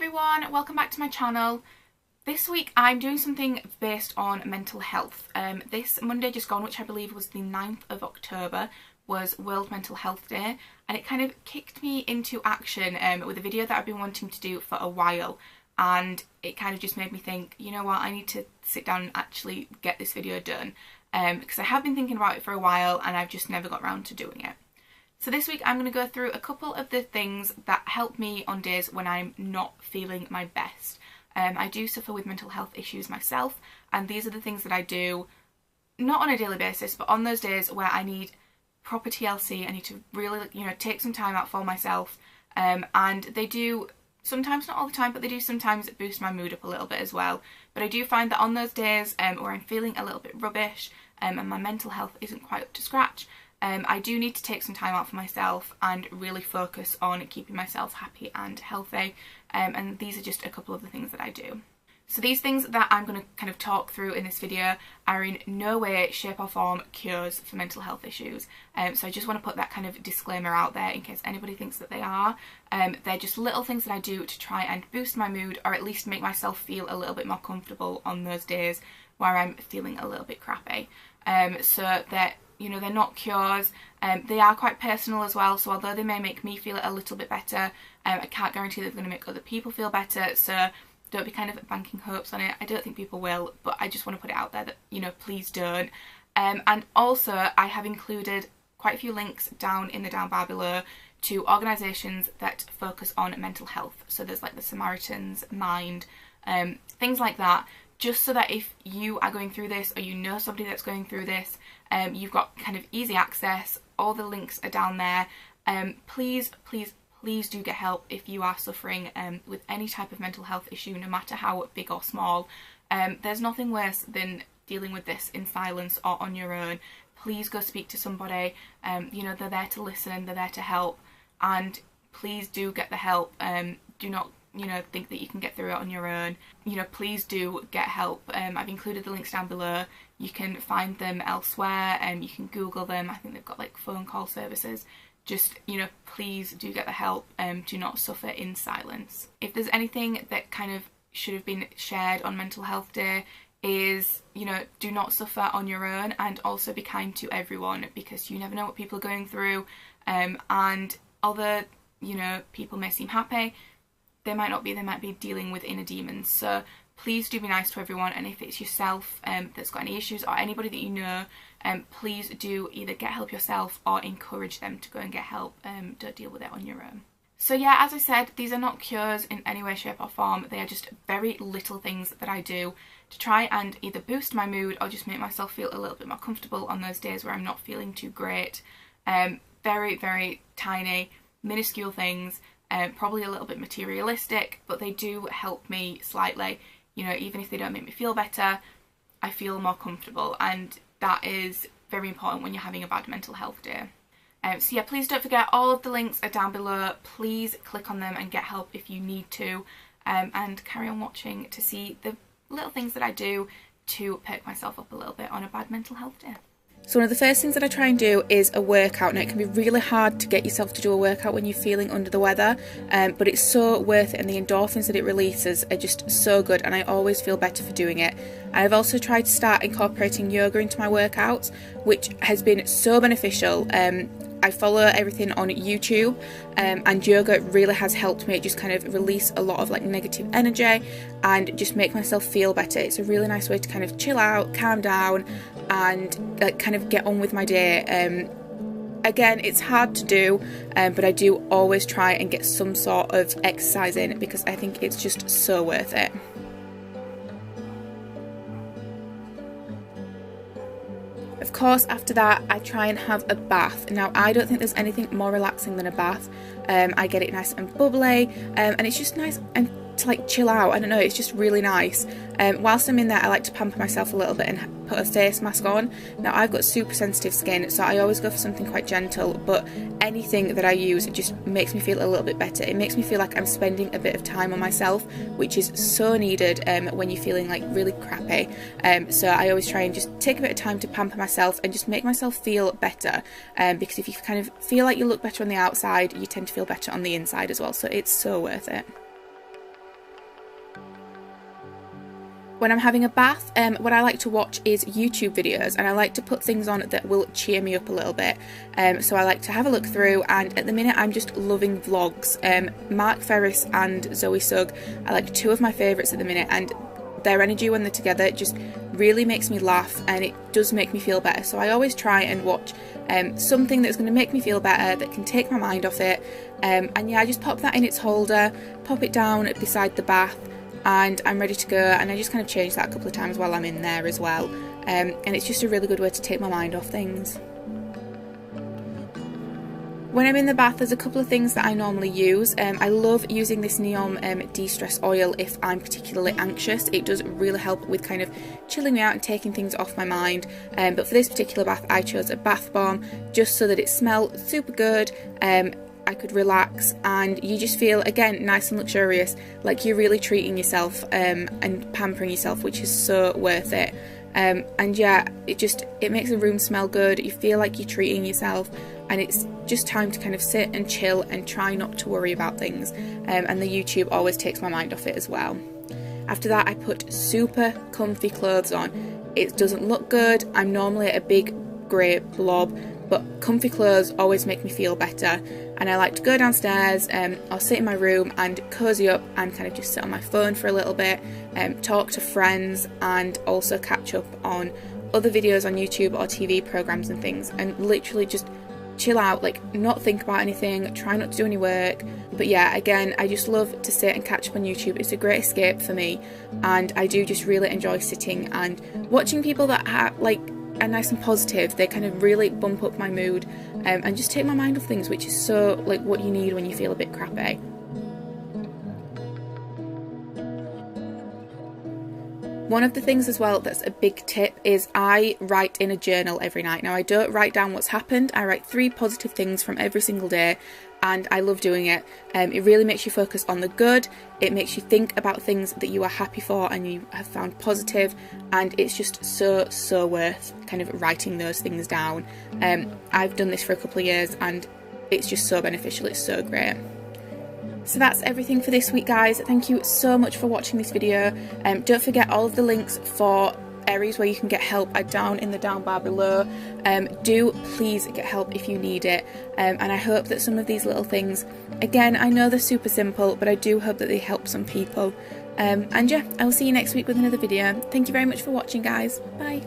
everyone, welcome back to my channel. This week I'm doing something based on mental health. This Monday just gone, which I believe was the 9th of October, was World Mental Health Day, and it kind of kicked me into action with a video that I've been wanting to do for a while, and it kind of just made me think, you know what, I need to sit down and actually get this video done, because I have been thinking about it for a while and I've just never got around to doing it. So this week I'm going to go through a couple of the things that help me on days when I'm not feeling my best. I do suffer with mental health issues myself, and these are the things that I do, not on a daily basis, but on those days where I need proper TLC. I need to really, take some time out for myself, and they do, sometimes, not all the time, but they do sometimes boost my mood up a little bit as well. But I do find that on those days where I'm feeling a little bit rubbish and my mental health isn't quite up to scratch, I do need to take some time out for myself and really focus on keeping myself happy and healthy, and these are just a couple of the things that I do. So these things that I'm going to kind of talk through in this video are in no way, shape or form cures for mental health issues, so I just want to put that kind of disclaimer out there in case anybody thinks that they are. They're just little things that I do to try and boost my mood, or at least make myself feel a little bit more comfortable on those days where I'm feeling a little bit crappy. So that they're not cures. They are quite personal as well, so although they may make me feel a little bit better, I can't guarantee that they're going to make other people feel better, so don't be kind of banking hopes on it. I don't think people will, but I just want to put it out there that, please don't. And also, I have included quite a few links down in the down bar below to organisations that focus on mental health. So there's like the Samaritans, Mind, things like that, just so that if you are going through this, or you know somebody that's going through this, you've got kind of easy access. All the links are down there. Please do get help if you are suffering with any type of mental health issue, no matter how big or small. There's nothing worse than dealing with this in silence or on your own. Please go speak to somebody. They're there to listen, they're there to help, and please do get the help. Do not think that you can get through it on your own. Please do get help. I've included the links down below. You can find them elsewhere, and you can Google them. I think they've got like phone call services. Just, please do get the help. Do not suffer in silence. If there's anything that kind of should have been shared on Mental Health Day, is, do not suffer on your own, and also be kind to everyone, because you never know what people are going through. And although, people may seem happy, they might not be. They might be dealing with inner demons. So please do be nice to everyone, and if it's yourself that's got any issues, or anybody that you know, please do either get help yourself or encourage them to go and get help. Don't deal with it on your own. So yeah, as I said, these are not cures in any way, shape or form. They are just very little things that I do to try and either boost my mood or just make myself feel a little bit more comfortable on those days where I'm not feeling too great. Very, very tiny, minuscule things. Probably a little bit materialistic, but they do help me slightly. Even if they don't make me feel better, I feel more comfortable, and that is very important when you're having a bad mental health day. So yeah, please don't forget, all of the links are down below. Please click on them and get help if you need to, and carry on watching to see the little things that I do to perk myself up a little bit on a bad mental health day. So one of the first things that I try and do is a workout. Now, it can be really hard to get yourself to do a workout when you're feeling under the weather, but it's so worth it, and the endorphins that it releases are just so good, and I always feel better for doing it. I've also tried to start incorporating yoga into my workouts, which has been so beneficial. I follow everything on YouTube, and yoga really has helped me just kind of release a lot of like negative energy and just make myself feel better. It's a really nice way to kind of chill out, calm down, and like kind of get on with my day. Again, it's hard to do, but I do always try and get some sort of exercise in, because I think it's just so worth it. Of course, after that, I try and have a bath. Now, I don't think there's anything more relaxing than a bath. I get it nice and bubbly, and it's just nice and to like chill out. I don't know, it's just really nice. Whilst I'm in there, I like to pamper myself a little bit and put a face mask on. Now, I've got super sensitive skin, so I always go for something quite gentle, but anything that I use, it just makes me feel a little bit better. It makes me feel like I'm spending a bit of time on myself, which is so needed when you're feeling like really crappy. So I always try and just take a bit of time to pamper myself and just make myself feel better, because if you kind of feel like you look better on the outside, you tend to feel better on the inside as well, so it's so worth it. When I'm having a bath, what I like to watch is YouTube videos, and I like to put things on that will cheer me up a little bit. So I like to have a look through, and at the minute I'm just loving vlogs. Mark Ferris and Zoe Sugg are like two of my favourites at the minute, and their energy when they're together just really makes me laugh, and it does make me feel better. So I always try and watch something that's going to make me feel better, that can take my mind off it. And yeah, I just pop that in its holder, pop it down beside the bath, and I'm ready to go. And I just kind of change that a couple of times while I'm in there as well. And it's just a really good way to take my mind off things. When I'm in the bath, there's a couple of things that I normally use. I love using this Neom de-stress oil if I'm particularly anxious. It does really help with kind of chilling me out and taking things off my mind. But for this particular bath, I chose a bath bomb just so that it smelled super good. I could relax, and you just feel, again, nice and luxurious, like you're really treating yourself and pampering yourself, which is so worth it. And yeah, it makes the room smell good. You feel like you're treating yourself, and it's just time to kind of sit and chill and try not to worry about things. And the YouTube always takes my mind off it as well. After that, I put super comfy clothes on. It doesn't look good. I'm normally a big grey blob, but comfy clothes always make me feel better. And I like to go downstairs, or sit in my room and cozy up and kind of just sit on my phone for a little bit, talk to friends, and also catch up on other videos on YouTube or TV programs and things, and literally just chill out, like not think about anything, try not to do any work. But yeah, again, I just love to sit and catch up on YouTube. It's a great escape for me, and I do just really enjoy sitting and watching people that are nice and positive. They kind of really bump up my mood, and just take my mind off things, which is so like what you need when you feel a bit crappy. One of the things as well that's a big tip is I write in a journal every night. Now, I don't write down what's happened. I write 3 positive things from every single day, and I love doing it. It really makes you focus on the good. It makes you think about things that you are happy for and you have found positive, and it's just so worth kind of writing those things down. I've done this for a couple of years, and it's just so beneficial. It's so great. So that's everything for this week, guys. Thank you so much for watching this video. Don't forget, all of the links for areas where you can get help are down in the down bar below. Do please get help if you need it, and I hope that some of these little things, again, I know they're super simple, but I do hope that they help some people. And yeah, I will see you next week with another video. Thank you very much for watching, guys. Bye.